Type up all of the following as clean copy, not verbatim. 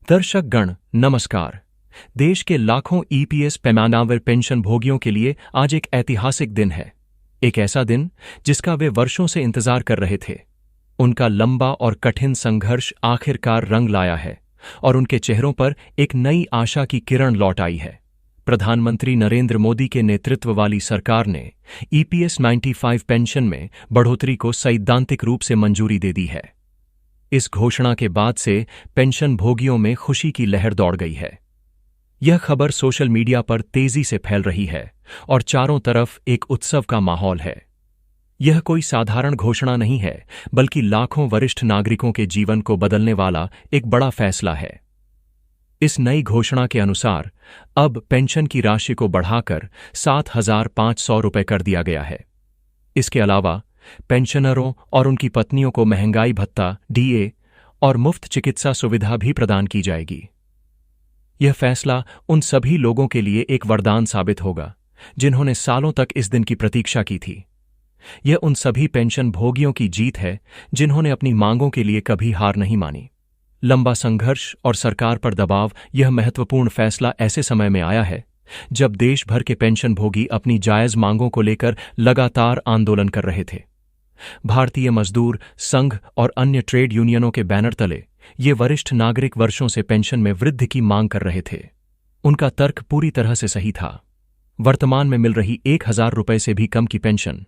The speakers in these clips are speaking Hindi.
दर्शक गण नमस्कार। देश के लाखों ईपीएस पैमानावर पेंशन भोगियों के लिए आज एक ऐतिहासिक दिन है। एक ऐसा दिन जिसका वे वर्षों से इंतजार कर रहे थे। उनका लंबा और कठिन संघर्ष आखिरकार रंग लाया है और उनके चेहरों पर एक नई आशा की किरण लौट आई है। प्रधानमंत्री नरेंद्र मोदी के नेतृत्व वाली सरकार ने ईपीएस 95 पेंशन में बढ़ोतरी को सैद्धांतिक रूप से मंजूरी दे दी है। इस घोषणा के बाद से पेंशन भोगियों में खुशी की लहर दौड़ गई है। यह खबर सोशल मीडिया पर तेजी से फैल रही है और चारों तरफ एक उत्सव का माहौल है। यह कोई साधारण घोषणा नहीं है, बल्कि लाखों वरिष्ठ नागरिकों के जीवन को बदलने वाला एक बड़ा फैसला है। इस नई घोषणा के अनुसार अब पेंशन की राशि को बढ़ाकर 7,500 रुपये कर दिया गया है। इसके अलावा पेंशनरों और उनकी पत्नियों को महंगाई भत्ता, डीए और मुफ्त चिकित्सा सुविधा भी प्रदान की जाएगी। यह फैसला उन सभी लोगों के लिए एक वरदान साबित होगा जिन्होंने सालों तक इस दिन की प्रतीक्षा की थी। यह उन सभी पेंशन भोगियों की जीत है जिन्होंने अपनी मांगों के लिए कभी हार नहीं मानी। लंबा संघर्ष और सरकार पर दबाव, यह महत्वपूर्ण फैसला ऐसे समय में आया है जब देश भर के पेंशन भोगी अपनी जायज मांगों को लेकर लगातार आंदोलन कर रहे थे। भारतीय मजदूर संघ और अन्य ट्रेड यूनियनों के बैनर तले ये वरिष्ठ नागरिक वर्षों से पेंशन में वृद्धि की मांग कर रहे थे। उनका तर्क पूरी तरह से सही था। वर्तमान में मिल रही 1,000 रुपये से भी कम की पेंशन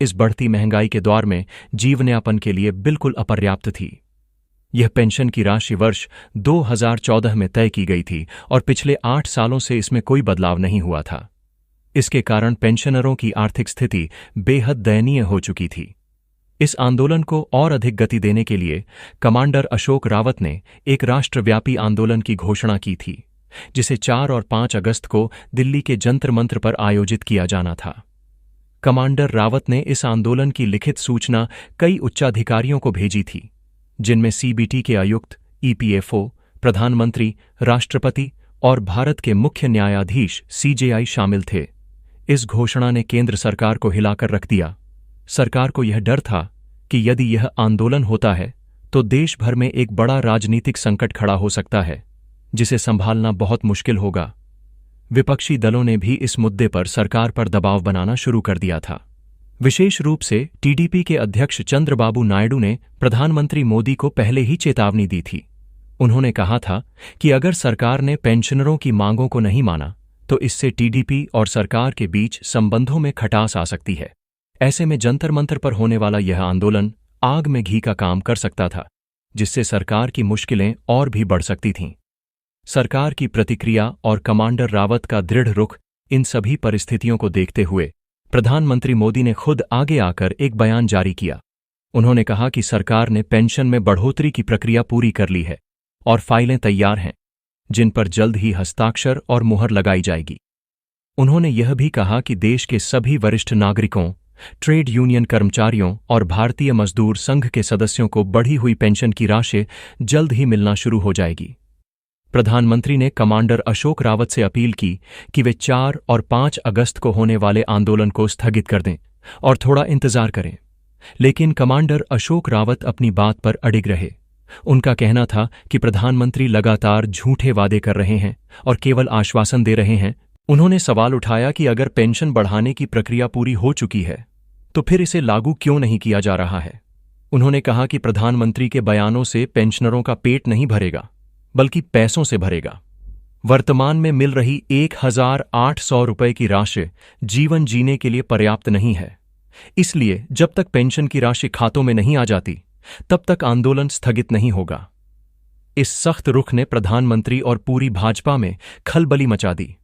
इस बढ़ती महंगाई के दौर में जीवनयापन के लिए बिल्कुल अपर्याप्त थी। यह पेंशन की राशि वर्ष 2014 में तय की गई थी और पिछले 8 सालों से इसमें कोई बदलाव नहीं हुआ था। इसके कारण पेंशनरों की आर्थिक स्थिति बेहद दयनीय हो चुकी थी। इस आंदोलन को और अधिक गति देने के लिए कमांडर अशोक रावत ने एक राष्ट्रव्यापी आंदोलन की घोषणा की थी, जिसे 4 और 5 अगस्त को दिल्ली के जंतर मंतर पर आयोजित किया जाना था। कमांडर रावत ने इस आंदोलन की लिखित सूचना कई उच्चाधिकारियों को भेजी थी, जिनमें सीबीटी के आयुक्त, ईपीएफओ, प्रधानमंत्री, राष्ट्रपति और भारत के मुख्य न्यायाधीश सीजेआई शामिल थे। इस घोषणा ने केंद्र सरकार को हिलाकर रख दिया। सरकार को यह डर था कि यदि यह आंदोलन होता है तो देश भर में एक बड़ा राजनीतिक संकट खड़ा हो सकता है, जिसे संभालना बहुत मुश्किल होगा। विपक्षी दलों ने भी इस मुद्दे पर सरकार पर दबाव बनाना शुरू कर दिया था। विशेष रूप से टीडीपी के अध्यक्ष चंद्रबाबू नायडू ने प्रधानमंत्री मोदी को पहले ही चेतावनी दी थी। उन्होंने कहा था कि अगर सरकार ने पेंशनरों की मांगों को नहीं माना तो इससे टीडीपी और सरकार के बीच संबंधों में खटास आ सकती है। ऐसे में जंतर मंतर पर होने वाला यह आंदोलन आग में घी का काम कर सकता था, जिससे सरकार की मुश्किलें और भी बढ़ सकती थीं। सरकार की प्रतिक्रिया और कमांडर रावत का दृढ़ रुख, इन सभी परिस्थितियों को देखते हुए प्रधानमंत्री मोदी ने खुद आगे आकर एक बयान जारी किया। उन्होंने कहा कि सरकार ने पेंशन में बढ़ोतरी की प्रक्रिया पूरी कर ली है और फाइलें तैयार हैं, जिन पर जल्द ही हस्ताक्षर और मुहर लगाई जाएगी। उन्होंने यह भी कहा कि देश के सभी वरिष्ठ नागरिकों, ट्रेड यूनियन कर्मचारियों और भारतीय मजदूर संघ के सदस्यों को बढ़ी हुई पेंशन की राशि जल्द ही मिलना शुरू हो जाएगी। प्रधानमंत्री ने कमांडर अशोक रावत से अपील की कि वे 4 और 5 अगस्त को होने वाले आंदोलन को स्थगित कर दें और थोड़ा इंतजार करें। लेकिन कमांडर अशोक रावत अपनी बात पर अडिग रहे। उनका कहना था कि प्रधानमंत्री लगातार झूठे वादे कर रहे हैं और केवल आश्वासन दे रहे हैं। उन्होंने सवाल उठाया कि अगर पेंशन बढ़ाने की प्रक्रिया पूरी हो चुकी है तो फिर इसे लागू क्यों नहीं किया जा रहा है। उन्होंने कहा कि प्रधानमंत्री के बयानों से पेंशनरों का पेट नहीं भरेगा, बल्कि पैसों से भरेगा। वर्तमान में मिल रही 1,800 रुपये की राशि जीवन जीने के लिए पर्याप्त नहीं है। इसलिए जब तक पेंशन की राशि खातों में नहीं आ जाती, तब तक आंदोलन स्थगित नहीं होगा। इस सख्त रुख ने प्रधानमंत्री और पूरी भाजपा में खलबली मचा दी।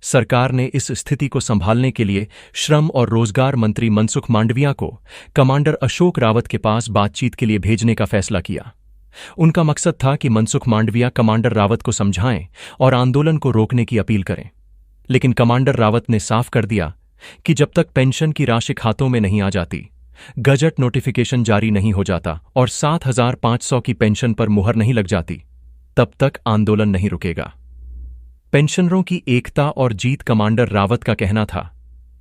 सरकार ने इस स्थिति को संभालने के लिए श्रम और रोजगार मंत्री मनसुख मांडविया को कमांडर अशोक रावत के पास बातचीत के लिए भेजने का फैसला किया। उनका मकसद था कि मनसुख मांडविया कमांडर रावत को समझाएं और आंदोलन को रोकने की अपील करें। लेकिन कमांडर रावत ने साफ कर दिया कि जब तक पेंशन की राशि खातों में नहीं आ जाती, गजट नोटिफिकेशन जारी नहीं हो जाता और 7,500 की पेंशन पर मुहर नहीं लग जाती, तब तक आंदोलन नहीं रुकेगा। पेंशनरों की एकता और जीत। कमांडर रावत का कहना था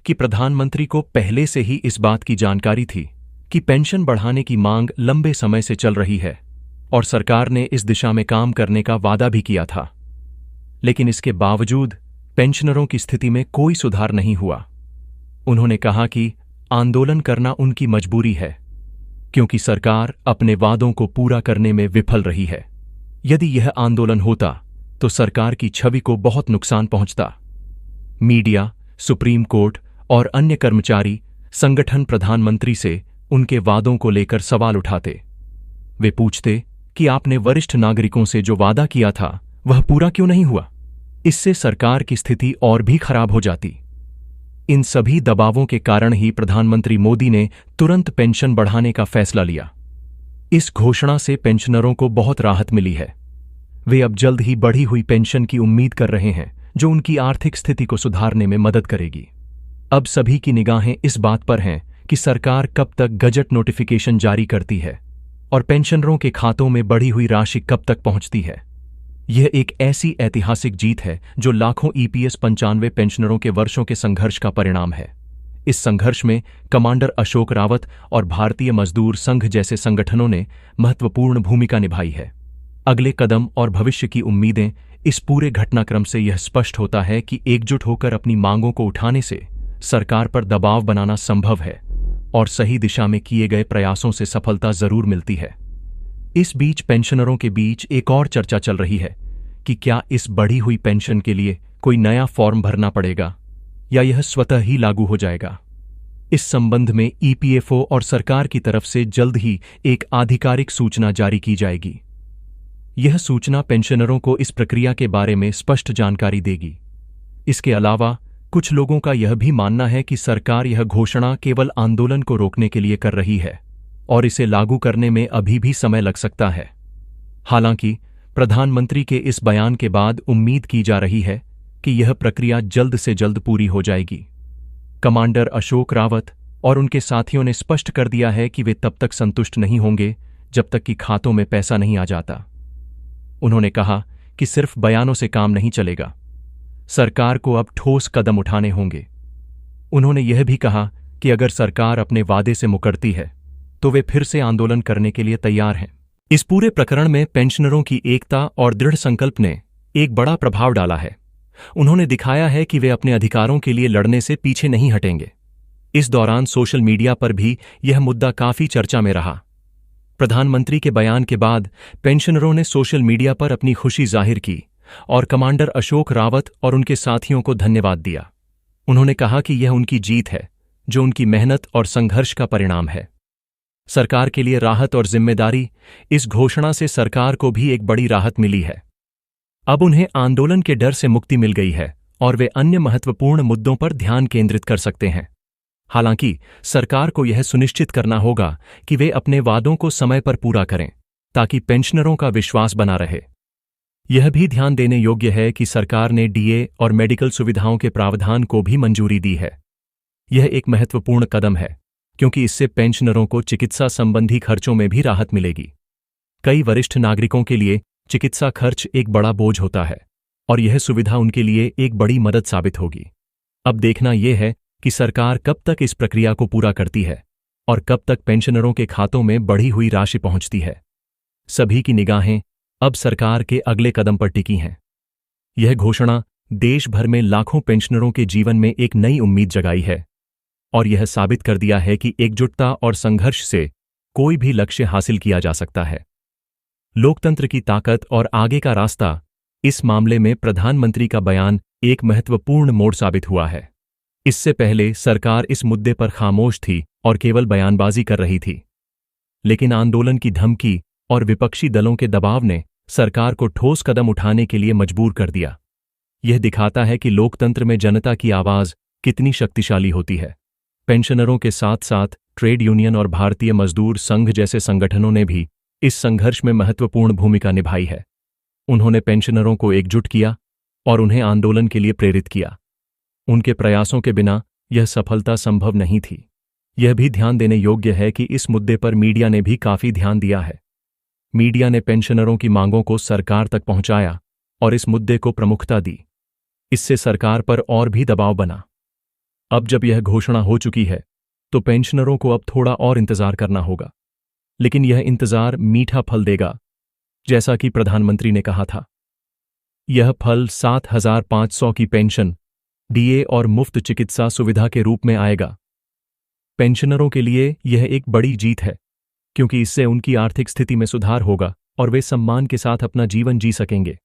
कि प्रधानमंत्री को पहले से ही इस बात की जानकारी थी कि पेंशन बढ़ाने की मांग लंबे समय से चल रही है। और सरकार ने इस दिशा में काम करने का वादा भी किया था। लेकिन इसके बावजूद पेंशनरों की स्थिति में कोई सुधार नहीं हुआ। उन्होंने कहा कि आंदोलन करना उनकी मजबूरी है, क्योंकि सरकार अपने वादों को पूरा करने में विफल रही है। यदि यह आंदोलन होता तो सरकार की छवि को बहुत नुकसान पहुंचता। मीडिया, सुप्रीम कोर्ट और अन्य कर्मचारी संगठन प्रधानमंत्री से उनके वादों को लेकर सवाल उठाते। वे पूछते कि आपने वरिष्ठ नागरिकों से जो वादा किया था वह पूरा क्यों नहीं हुआ। इससे सरकार की स्थिति और भी खराब हो जाती। इन सभी दबावों के कारण ही प्रधानमंत्री मोदी ने तुरंत पेंशन बढ़ाने का फैसला लिया। इस घोषणा से पेंशनरों को बहुत राहत मिली है। वे अब जल्द ही बढ़ी हुई पेंशन की उम्मीद कर रहे हैं, जो उनकी आर्थिक स्थिति को सुधारने में मदद करेगी। अब सभी की निगाहें इस बात पर हैं कि सरकार कब तक गजट नोटिफिकेशन जारी करती है और पेंशनरों के खातों में बढ़ी हुई राशि कब तक पहुंचती है। यह एक ऐसी ऐतिहासिक जीत है जो लाखों ईपीएस 95 पेंशनरों के वर्षों के संघर्ष का परिणाम है। इस संघर्ष में कमांडर अशोक रावत और भारतीय मजदूर संघ जैसे संगठनों ने महत्वपूर्ण भूमिका निभाई है। अगले कदम और भविष्य की उम्मीदें, इस पूरे घटनाक्रम से यह स्पष्ट होता है कि एकजुट होकर अपनी मांगों को उठाने से सरकार पर दबाव बनाना संभव है और सही दिशा में किए गए प्रयासों से सफलता जरूर मिलती है। इस बीच पेंशनरों के बीच एक और चर्चा चल रही है कि क्या इस बढ़ी हुई पेंशन के लिए कोई नया फॉर्म भरना पड़ेगा या यह स्वतः ही लागू हो जाएगा। इस संबंध में ईपीएफओ और सरकार की तरफ से जल्द ही एक आधिकारिक सूचना जारी की जाएगी। यह सूचना पेंशनरों को इस प्रक्रिया के बारे में स्पष्ट जानकारी देगी। इसके अलावा कुछ लोगों का यह भी मानना है कि सरकार यह घोषणा केवल आंदोलन को रोकने के लिए कर रही है और इसे लागू करने में अभी भी समय लग सकता है। हालांकि प्रधानमंत्री के इस बयान के बाद उम्मीद की जा रही है कि यह प्रक्रिया जल्द से जल्द पूरी हो जाएगी। कमांडर अशोक रावत और उनके साथियों ने स्पष्ट कर दिया है कि वे तब तक संतुष्ट नहीं होंगे जब तक कि खातों में पैसा नहीं आ जाता। उन्होंने कहा कि सिर्फ बयानों से काम नहीं चलेगा, सरकार को अब ठोस कदम उठाने होंगे। उन्होंने यह भी कहा कि अगर सरकार अपने वादे से मुकरती है तो वे फिर से आंदोलन करने के लिए तैयार हैं। इस पूरे प्रकरण में पेंशनरों की एकता और दृढ़ संकल्प ने एक बड़ा प्रभाव डाला है। उन्होंने दिखाया है कि वे अपने अधिकारों के लिए लड़ने से पीछे नहीं हटेंगे। इस दौरान सोशल मीडिया पर भी यह मुद्दा काफी चर्चा में रहा। प्रधानमंत्री के बयान के बाद पेंशनरों ने सोशल मीडिया पर अपनी खुशी जाहिर की और कमांडर अशोक रावत और उनके साथियों को धन्यवाद दिया। उन्होंने कहा कि यह उनकी जीत है, जो उनकी मेहनत और संघर्ष का परिणाम है। सरकार के लिए राहत और जिम्मेदारी, इस घोषणा से सरकार को भी एक बड़ी राहत मिली है। अब उन्हें आंदोलन के डर से मुक्ति मिल गई है और वे अन्य महत्वपूर्ण मुद्दों पर ध्यान केंद्रित कर सकते हैं। हालांकि सरकार को यह सुनिश्चित करना होगा कि वे अपने वादों को समय पर पूरा करें, ताकि पेंशनरों का विश्वास बना रहे। यह भी ध्यान देने योग्य है कि सरकार ने डीए और मेडिकल सुविधाओं के प्रावधान को भी मंजूरी दी है। यह एक महत्वपूर्ण कदम है, क्योंकि इससे पेंशनरों को चिकित्सा संबंधी खर्चों में भी राहत मिलेगी। कई वरिष्ठ नागरिकों के लिए चिकित्सा खर्च एक बड़ा बोझ होता है और यह सुविधा उनके लिए एक बड़ी मदद साबित होगी। अब देखना यह है कि सरकार कब तक इस प्रक्रिया को पूरा करती है और कब तक पेंशनरों के खातों में बढ़ी हुई राशि पहुंचती है। सभी की निगाहें अब सरकार के अगले कदम पर टिकी हैं। यह घोषणा देश भर में लाखों पेंशनरों के जीवन में एक नई उम्मीद जगाई है और यह साबित कर दिया है कि एकजुटता और संघर्ष से कोई भी लक्ष्य हासिल किया जा सकता है। लोकतंत्र की ताकत और आगे का रास्ता, इस मामले में प्रधानमंत्री का बयान एक महत्वपूर्ण मोड़ साबित हुआ है। इससे पहले सरकार इस मुद्दे पर खामोश थी और केवल बयानबाजी कर रही थी, लेकिन आंदोलन की धमकी और विपक्षी दलों के दबाव ने सरकार को ठोस कदम उठाने के लिए मजबूर कर दिया। यह दिखाता है कि लोकतंत्र में जनता की आवाज कितनी शक्तिशाली होती है। पेंशनरों के साथ साथ ट्रेड यूनियन और भारतीय मजदूर संघ जैसे संगठनों ने भी इस संघर्ष में महत्वपूर्ण भूमिका निभाई है। उन्होंने पेंशनरों को एकजुट किया और उन्हें आंदोलन के लिए प्रेरित किया। उनके प्रयासों के बिना यह सफलता संभव नहीं थी। यह भी ध्यान देने योग्य है कि इस मुद्दे पर मीडिया ने भी काफी ध्यान दिया है। मीडिया ने पेंशनरों की मांगों को सरकार तक पहुंचाया और इस मुद्दे को प्रमुखता दी। इससे सरकार पर और भी दबाव बना। अब जब यह घोषणा हो चुकी है तो पेंशनरों को अब थोड़ा और इंतजार करना होगा, लेकिन यह इंतजार मीठा फल देगा जैसा कि प्रधानमंत्री ने कहा था। यह फल 7,500 की पेंशन, डीए और मुफ्त चिकित्सा सुविधा के रूप में आएगा। पेंशनरों के लिए यह एक बड़ी जीत है, क्योंकि इससे उनकी आर्थिक स्थिति में सुधार होगा और वे सम्मान के साथ अपना जीवन जी सकेंगे।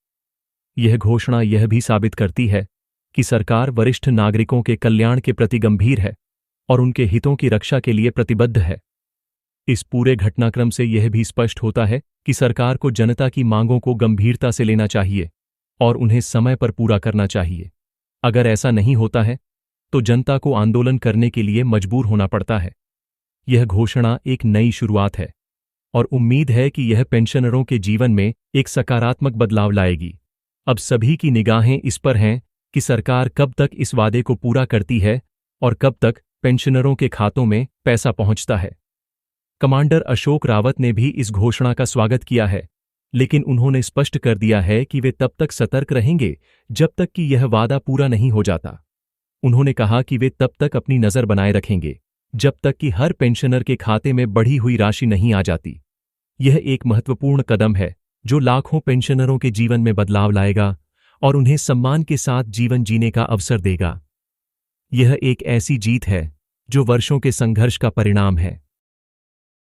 यह घोषणा यह भी साबित करती है कि सरकार वरिष्ठ नागरिकों के कल्याण के प्रति गंभीर है और उनके हितों की रक्षा के लिए प्रतिबद्ध है। इस पूरे घटनाक्रम से यह भी स्पष्ट होता है कि सरकार को जनता की मांगों को गंभीरता से लेना चाहिए और उन्हें समय पर पूरा करना चाहिए। अगर ऐसा नहीं होता है तो जनता को आंदोलन करने के लिए मजबूर होना पड़ता है। यह घोषणा एक नई शुरुआत है और उम्मीद है कि यह पेंशनरों के जीवन में एक सकारात्मक बदलाव लाएगी। अब सभी की निगाहें इस पर हैं कि सरकार कब तक इस वादे को पूरा करती है और कब तक पेंशनरों के खातों में पैसा पहुंचता है। कमांडर अशोक रावत ने भी इस घोषणा का स्वागत किया है, लेकिन उन्होंने स्पष्ट कर दिया है कि वे तब तक सतर्क रहेंगे जब तक कि यह वादा पूरा नहीं हो जाता। उन्होंने कहा कि वे तब तक अपनी नजर बनाए रखेंगे जब तक कि हर पेंशनर के खाते में बढ़ी हुई राशि नहीं आ जाती। यह एक महत्वपूर्ण कदम है जो लाखों पेंशनरों के जीवन में बदलाव लाएगा और उन्हें सम्मान के साथ जीवन जीने का अवसर देगा। यह एक ऐसी जीत है जो वर्षों के संघर्ष का परिणाम है।